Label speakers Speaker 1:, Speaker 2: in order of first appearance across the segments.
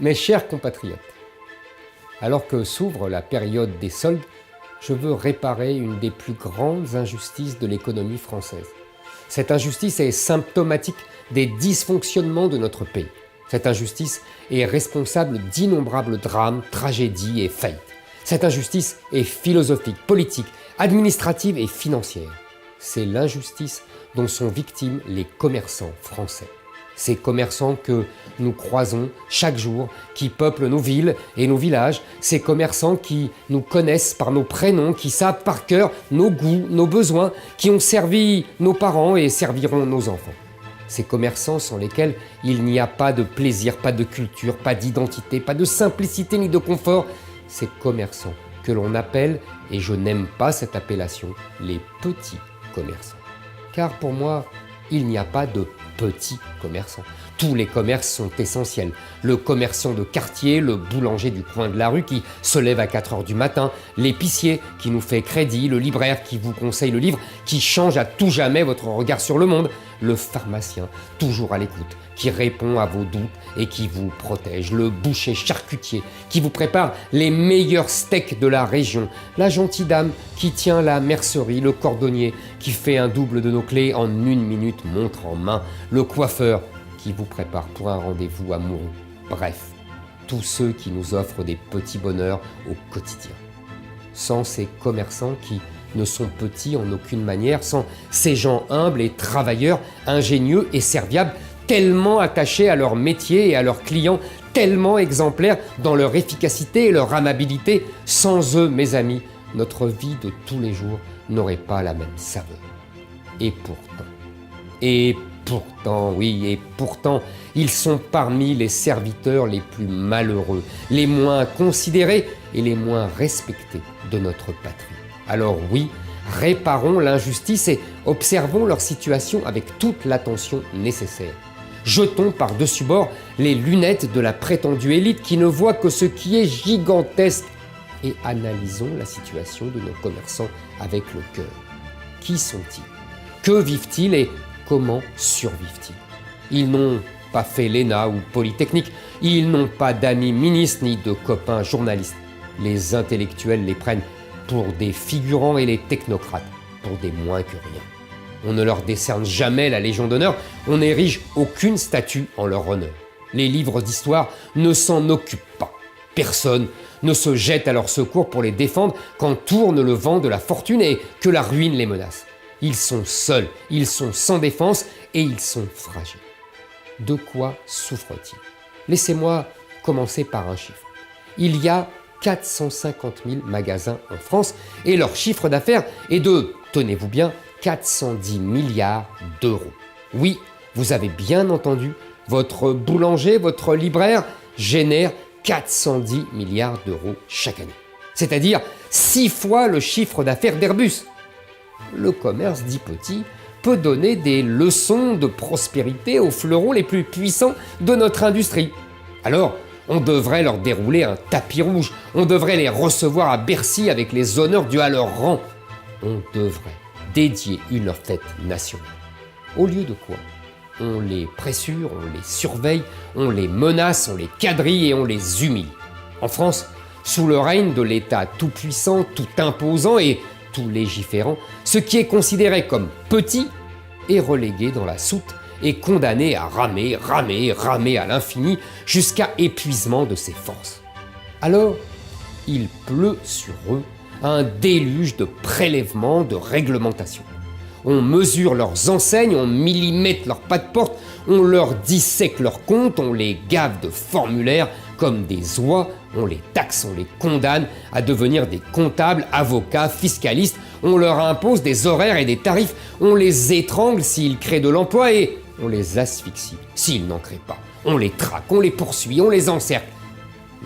Speaker 1: Mes chers compatriotes, alors que s'ouvre la période des soldes, je veux réparer une des plus grandes injustices de l'économie française. Cette injustice est symptomatique des dysfonctionnements de notre pays. Cette injustice est responsable d'innombrables drames, tragédies et faillites. Cette injustice est philosophique, politique, administrative et financière. C'est l'injustice dont sont victimes les commerçants français. Ces commerçants que nous croisons chaque jour, qui peuplent nos villes et nos villages, ces commerçants qui nous connaissent par nos prénoms, qui savent par cœur nos goûts, nos besoins, qui ont servi nos parents et serviront nos enfants. Ces commerçants sans lesquels il n'y a pas de plaisir, pas de culture, pas d'identité, pas de simplicité ni de confort. Ces commerçants que l'on appelle, et je n'aime pas cette appellation, les petits commerçants. Car pour moi, il n'y a pas de petits commerçants. Tous les commerces sont essentiels. Le commerçant de quartier, le boulanger du coin de la rue qui se lève à 4 heures du matin, l'épicier qui nous fait crédit, le libraire qui vous conseille le livre, qui change à tout jamais votre regard sur le monde, le pharmacien, toujours à l'écoute, qui répond à vos doutes et qui vous protège, le boucher charcutier qui vous prépare les meilleurs steaks de la région, la gentille dame qui tient la mercerie, le cordonnier qui fait un double de nos clés en 1 minute montre en main, le coiffeur qui vous prépare pour un rendez-vous amoureux. Bref, tous ceux qui nous offrent des petits bonheurs au quotidien. Sans ces commerçants qui ne sont petits en aucune manière, sans ces gens humbles et travailleurs, ingénieux et serviables, tellement attachés à leur métier et à leurs clients, tellement exemplaires dans leur efficacité et leur amabilité, sans eux, mes amis, notre vie de tous les jours n'aurait pas la même saveur. Et pourtant, ils sont parmi les serviteurs les plus malheureux, les moins considérés et les moins respectés de notre patrie. Alors oui, réparons l'injustice et observons leur situation avec toute l'attention nécessaire. Jetons par-dessus bord les lunettes de la prétendue élite qui ne voit que ce qui est gigantesque et analysons la situation de nos commerçants avec le cœur. Qui sont-ils? Que vivent-ils et comment survivent-ils? Ils n'ont pas fait l'ENA ou Polytechnique, ils n'ont pas d'amis ministres ni de copains journalistes. Les intellectuels les prennent pour des figurants et les technocrates pour des moins que rien. On ne leur décerne jamais la Légion d'honneur, on n'érige aucune statue en leur honneur. Les livres d'histoire ne s'en occupent pas. Personne ne se jette à leur secours pour les défendre quand tourne le vent de la fortune et que la ruine les menace. Ils sont seuls, ils sont sans défense et ils sont fragiles. De quoi souffrent-ils? Laissez-moi commencer par un chiffre. Il y a 450 000 magasins en France et leur chiffre d'affaires est de, tenez-vous bien, 410 milliards d'euros. Oui, vous avez bien entendu, votre boulanger, votre libraire génère 410 milliards d'euros chaque année. C'est-à-dire 6 fois le chiffre d'affaires d'Airbus. Le commerce dit petit peut donner des leçons de prospérité aux fleurons les plus puissants de notre industrie. Alors, on devrait leur dérouler un tapis rouge, on devrait les recevoir à Bercy avec les honneurs dus à leur rang. On devrait dédier une fête nationale. Au lieu de quoi? On les pressure, on les surveille, on les menace, on les quadrille et on les humilie. En France, sous le règne de l'État tout-puissant, tout imposant et tout légiférant, ce qui est considéré comme petit est relégué dans la soute et condamné à ramer à l'infini jusqu'à épuisement de ses forces. Alors, il pleut sur eux un déluge de prélèvements, de réglementations. On mesure leurs enseignes, on millimètre leurs pas de porte, on leur dissèque leurs comptes, on les gave de formulaires comme des oies, on les taxe, on les condamne à devenir des comptables, avocats, fiscalistes, on leur impose des horaires et des tarifs, on les étrangle s'ils créent de l'emploi et on les asphyxie s'ils n'en créent pas. On les traque, on les poursuit, on les encercle.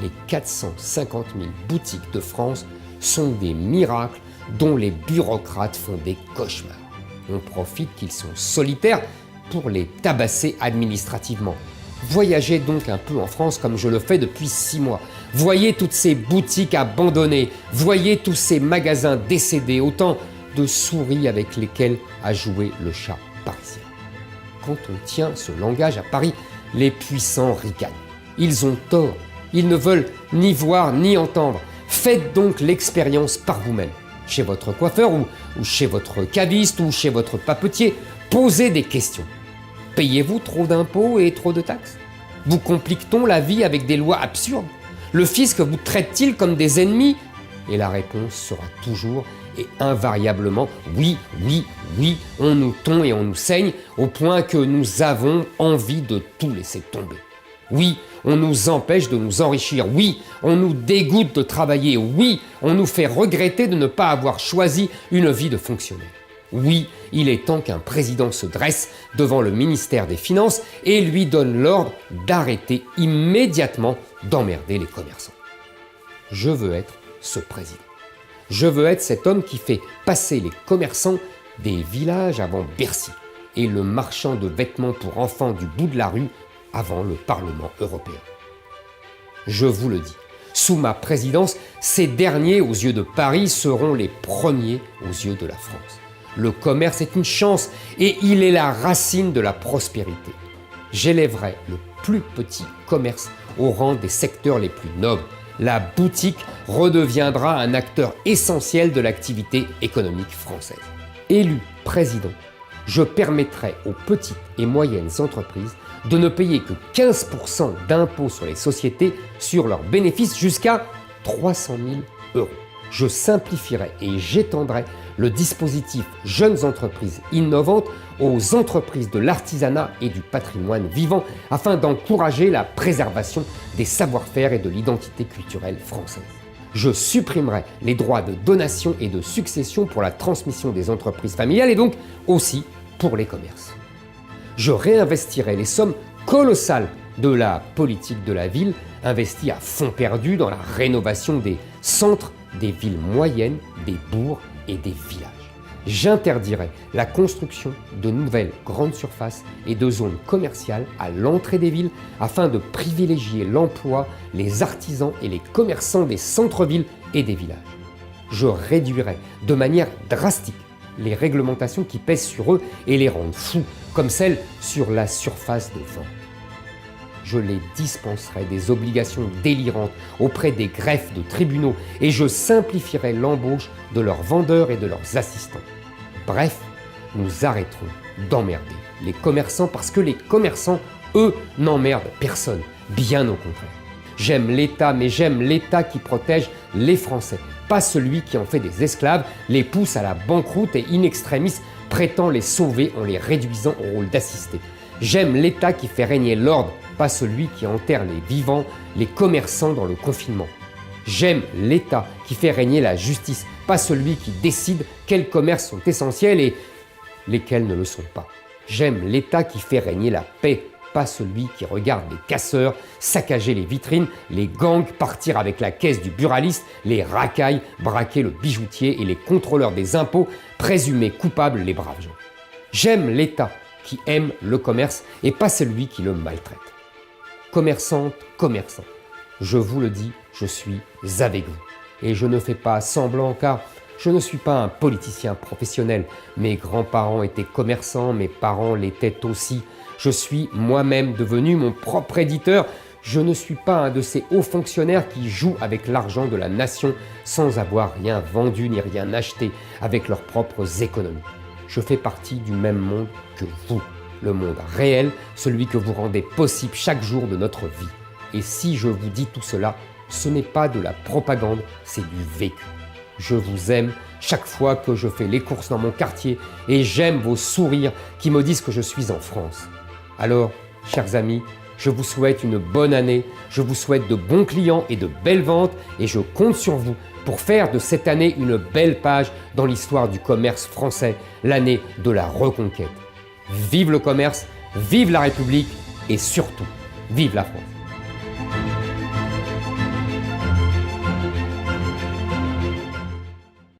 Speaker 1: Les 450 000 boutiques de France sont des miracles dont les bureaucrates font des cauchemars. On profite qu'ils sont solitaires pour les tabasser administrativement. Voyagez donc un peu en France comme je le fais depuis 6 mois. Voyez toutes ces boutiques abandonnées, voyez tous ces magasins décédés, autant de souris avec lesquelles a joué le chat parisien. Quand on tient ce langage à Paris, les puissants ricanent. Ils ont tort. Ils ne veulent ni voir ni entendre. Faites donc l'expérience par vous-même. Chez votre coiffeur ou chez votre caviste ou chez votre papetier, posez des questions. Payez-vous trop d'impôts et trop de taxes? Vous complique-t-on la vie avec des lois absurdes? Le fisc vous traite-t-il comme des ennemis? Et la réponse sera toujours et invariablement oui, oui, oui, on nous tond et on nous saigne au point que nous avons envie de tout laisser tomber. Oui, on nous empêche de nous enrichir. Oui, on nous dégoûte de travailler. Oui, on nous fait regretter de ne pas avoir choisi une vie de fonctionnaire. Oui, il est temps qu'un président se dresse devant le ministère des Finances et lui donne l'ordre d'arrêter immédiatement d'emmerder les commerçants. Je veux être ce président. Je veux être cet homme qui fait passer les commerçants des villages avant Bercy et le marchand de vêtements pour enfants du bout de la rue avant le Parlement européen. Je vous le dis, sous ma présidence, ces derniers aux yeux de Paris seront les premiers aux yeux de la France. Le commerce est une chance et il est la racine de la prospérité. J'élèverai le plus petit commerce au rang des secteurs les plus nobles. La boutique redeviendra un acteur essentiel de l'activité économique française. Élu président, je permettrai aux petites et moyennes entreprises de ne payer que 15% d'impôts sur les sociétés sur leurs bénéfices jusqu'à 300 000 €. Je simplifierai et j'étendrai le dispositif Jeunes entreprises innovantes aux entreprises de l'artisanat et du patrimoine vivant afin d'encourager la préservation des savoir-faire et de l'identité culturelle française. Je supprimerai les droits de donation et de succession pour la transmission des entreprises familiales et donc aussi pour les commerces. Je réinvestirai les sommes colossales de la politique de la ville, investies à fond perdu dans la rénovation des centres, des villes moyennes, des bourgs et des villages. J'interdirai la construction de nouvelles grandes surfaces et de zones commerciales à l'entrée des villes afin de privilégier l'emploi, les artisans et les commerçants des centres-villes et des villages. Je réduirai de manière drastique les réglementations qui pèsent sur eux et les rendent fous, comme celle sur la surface de vente. Je les dispenserai des obligations délirantes auprès des greffes de tribunaux et je simplifierai l'embauche de leurs vendeurs et de leurs assistants. Bref, nous arrêterons d'emmerder les commerçants parce que les commerçants, eux, n'emmerdent personne, bien au contraire. J'aime l'État, mais j'aime l'État qui protège les Français, pas celui qui en fait des esclaves, les pousse à la banqueroute et in extremis prétend les sauver en les réduisant au rôle d'assistés. J'aime l'État qui fait régner l'ordre, pas celui qui enterre les vivants, les commerçants dans le confinement. J'aime l'État qui fait régner la justice, pas celui qui décide quels commerces sont essentiels et lesquels ne le sont pas. J'aime l'État qui fait régner la paix, pas celui qui regarde les casseurs saccager les vitrines, les gangs partir avec la caisse du buraliste, les racailles braquer le bijoutier et les contrôleurs des impôts présumés coupables les braves gens. J'aime l'État qui aime le commerce et pas celui qui le maltraite. Commerçantes, commerçants, je vous le dis, je suis avec vous. Et je ne fais pas semblant car je ne suis pas un politicien professionnel. Mes grands-parents étaient commerçants, mes parents l'étaient aussi. Je suis moi-même devenu mon propre éditeur. Je ne suis pas un de ces hauts fonctionnaires qui jouent avec l'argent de la nation sans avoir rien vendu ni rien acheté avec leurs propres économies. Je fais partie du même monde que vous, le monde réel, celui que vous rendez possible chaque jour de notre vie. Et si je vous dis tout cela, ce n'est pas de la propagande, c'est du vécu. Je vous aime chaque fois que je fais les courses dans mon quartier et j'aime vos sourires qui me disent que je suis en France. Alors, chers amis, je vous souhaite une bonne année, je vous souhaite de bons clients et de belles ventes et je compte sur vous pour faire de cette année une belle page dans l'histoire du commerce français, l'année de la reconquête. Vive le commerce, vive la République et surtout, vive la France!